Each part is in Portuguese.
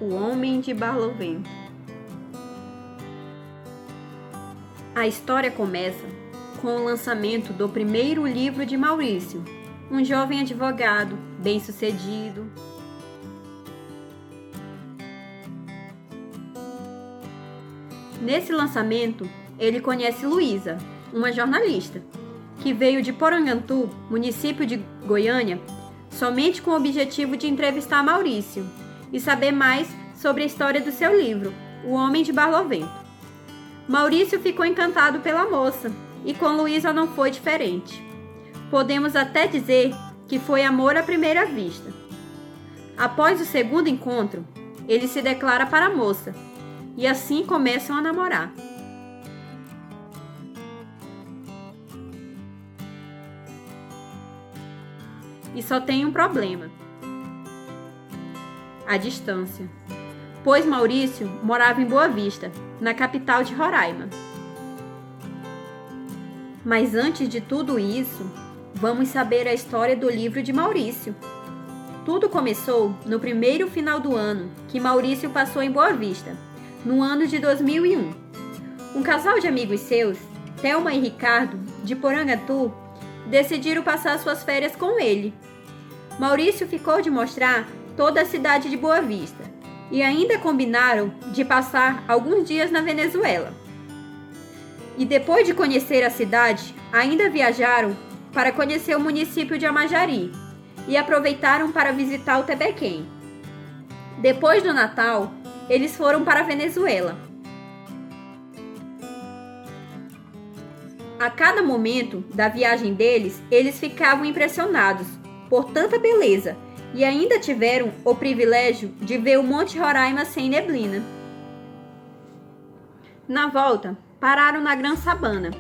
O Homem de Barlovento. A história começa com o lançamento do primeiro livro de Maurício, um jovem advogado, bem-sucedido. Nesse lançamento, ele conhece Luísa, uma jornalista, que veio de Porangantu, município de Goiânia, somente com o objetivo de entrevistar Maurício e saber mais sobre a história do seu livro, O Homem de Barlovento. Maurício ficou encantado pela moça, e com Luísa não foi diferente. Podemos até dizer que foi amor à primeira vista. Após o segundo encontro, ele se declara para a moça, e assim começam a namorar. E só tem um problema: a distância, pois Maurício morava em Boa Vista, na capital de Roraima. Mas antes de tudo isso, vamos saber a história do livro de Maurício. Tudo começou no primeiro final do ano que Maurício passou em Boa Vista, no ano de 2001. Um casal de amigos seus, Thelma e Ricardo, de Porangantu, decidiram passar suas férias com ele. Maurício ficou de mostrar toda a cidade de Boa Vista e ainda combinaram de passar alguns dias na Venezuela. E depois de conhecer a cidade, ainda viajaram para conhecer o município de Amajari e aproveitaram para visitar o Tepequém. Depois do Natal, eles foram para a Venezuela. A cada momento da viagem deles, eles ficavam impressionados por tanta beleza e ainda tiveram o privilégio de ver o Monte Roraima sem neblina. Na volta, pararam na Gran Sabana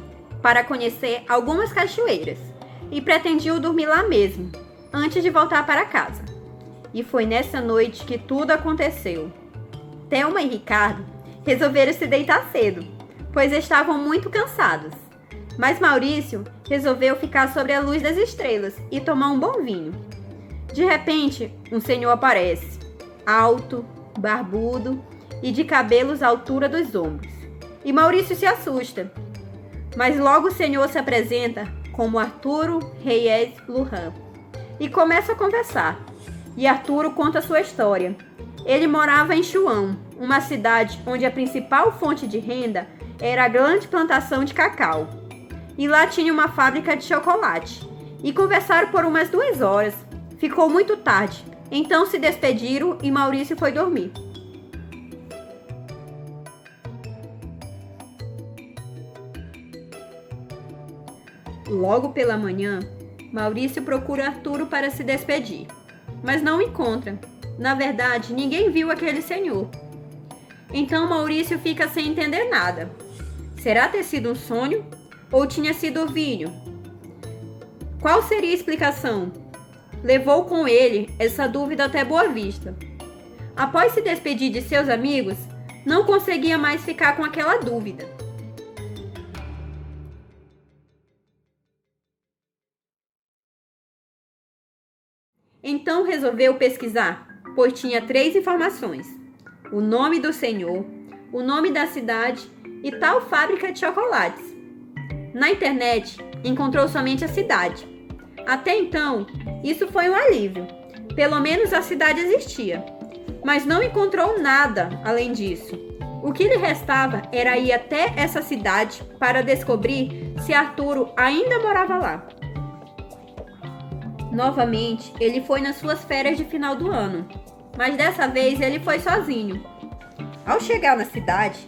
para conhecer algumas cachoeiras e pretendiam dormir lá mesmo, antes de voltar para casa. E foi nessa noite que tudo aconteceu. Thelma e Ricardo resolveram se deitar cedo, pois estavam muito cansados. Mas Maurício resolveu ficar sobre a luz das estrelas e tomar um bom vinho. De repente, um senhor aparece, alto, barbudo e de cabelos à altura dos ombros. E Maurício se assusta. Mas logo o senhor se apresenta como Arturo Reyes Lujan e começa a conversar. E Arturo conta sua história. Ele morava em Chuão, uma cidade onde a principal fonte de renda era a grande plantação de cacau. E lá tinha uma fábrica de chocolate. E conversaram por umas 2 horas. Ficou muito tarde, então se despediram e Maurício foi dormir. Logo pela manhã, Maurício procura Arturo para se despedir, mas não encontra. Na verdade, ninguém viu aquele senhor. Então Maurício fica sem entender nada. Será ter sido um sonho ou tinha sido o vinho? Qual seria a explicação? Levou com ele essa dúvida até Boa Vista. Após se despedir de seus amigos, não conseguia mais ficar com aquela dúvida. Então resolveu pesquisar, pois tinha 3 informações: o nome do senhor, o nome da cidade e tal fábrica de chocolates. Na internet, encontrou somente a cidade. Até então, isso foi um alívio. Pelo menos a cidade existia. Mas não encontrou nada além disso. O que lhe restava era ir até essa cidade para descobrir se Arturo ainda morava lá. Novamente, ele foi nas suas férias de final do ano. Mas dessa vez ele foi sozinho. Ao chegar na cidade,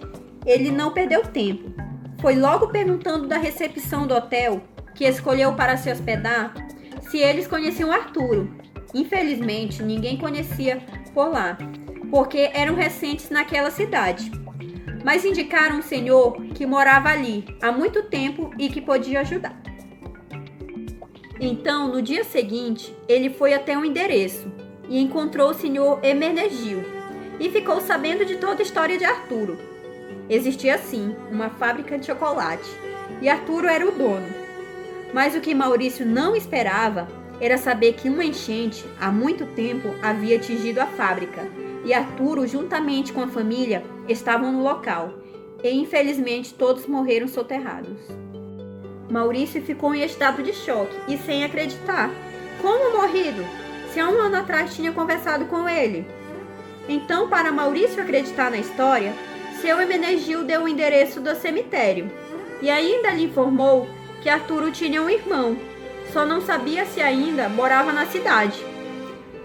ele não perdeu tempo. Foi logo perguntando da recepção do hotel que escolheu para se hospedar se eles conheciam Arturo. Infelizmente, ninguém conhecia por lá, porque eram recentes naquela cidade. Mas indicaram um senhor que morava ali há muito tempo e que podia ajudar. Então, no dia seguinte, ele foi até um endereço e encontrou o senhor Hermenegildo e ficou sabendo de toda a história de Arturo. Existia sim uma fábrica de chocolate e Arturo era o dono. Mas o que Maurício não esperava era saber que uma enchente há muito tempo havia atingido a fábrica e Arturo, juntamente com a família, estavam no local e infelizmente todos morreram soterrados. Maurício ficou em estado de choque e sem acreditar. Como morrido? Se há um ano atrás tinha conversado com ele. Então, para Maurício acreditar na história, seu Hermenegildo deu o endereço do cemitério e ainda lhe informou que Arturo tinha um irmão, só não sabia se ainda morava na cidade.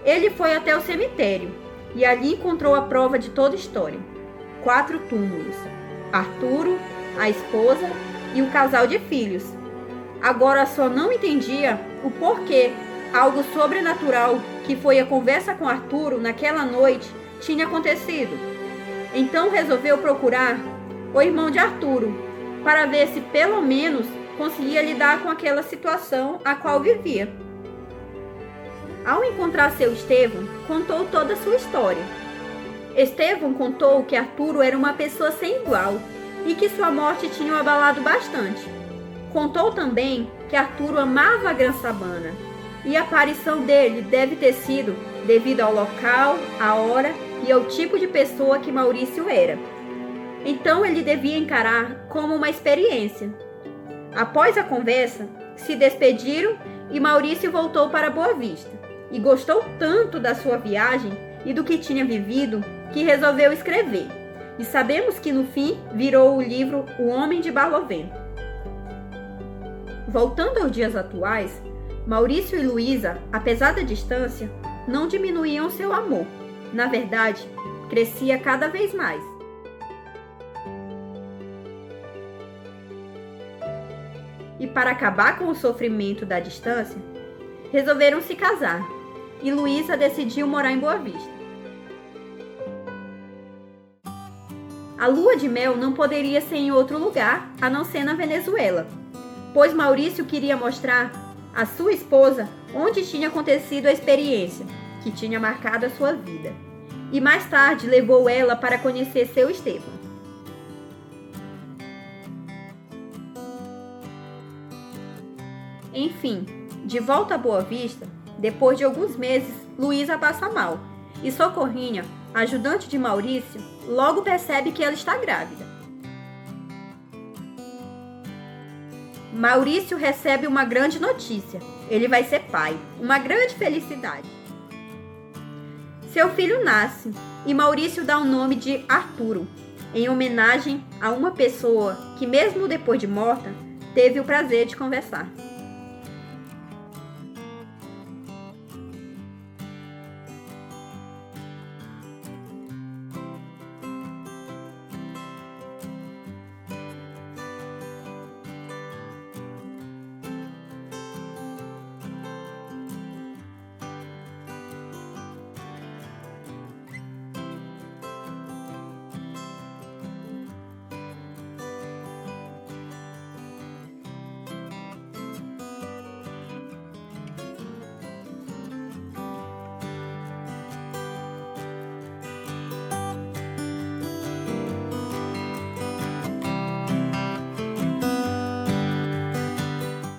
Ele foi até o cemitério e ali encontrou a prova de toda a história. 4 túmulos: Arturo, a esposa e o casal de filhos. Agora só não entendia o porquê algo sobrenatural, que foi a conversa com Arturo naquela noite, tinha acontecido. Então resolveu procurar o irmão de Arturo para ver se pelo menos conseguia lidar com aquela situação a qual vivia. Ao encontrar seu Estevão, contou toda a sua história. Estevão contou que Arturo era uma pessoa sem igual e que sua morte tinha o abalado bastante. Contou também que Arturo amava a Gran-Sabana e a aparição dele deve ter sido devido ao local, à hora e ao tipo de pessoa que Maurício era. Então ele devia encarar como uma experiência. Após a conversa, se despediram e Maurício voltou para Boa Vista. E gostou tanto da sua viagem e do que tinha vivido que resolveu escrever. E sabemos que no fim virou o livro O Homem de Barlovento. Voltando aos dias atuais, Maurício e Luísa, apesar da distância, não diminuíam seu amor. Na verdade, crescia cada vez mais. E para acabar com o sofrimento da distância, resolveram se casar, e Luísa decidiu morar em Boa Vista. A lua de mel não poderia ser em outro lugar a não ser na Venezuela, pois Maurício queria mostrar à sua esposa onde tinha acontecido a experiência que tinha marcado a sua vida, e mais tarde levou ela para conhecer seu Estevão. Enfim, de volta a Boa Vista, depois de alguns meses, Luísa passa mal e Socorrinha, ajudante de Maurício, logo percebe que ela está grávida. Maurício recebe uma grande notícia: ele vai ser pai, uma grande felicidade. Seu filho nasce e Maurício dá o nome de Arturo, em homenagem a uma pessoa que, mesmo depois de morta, teve o prazer de conversar.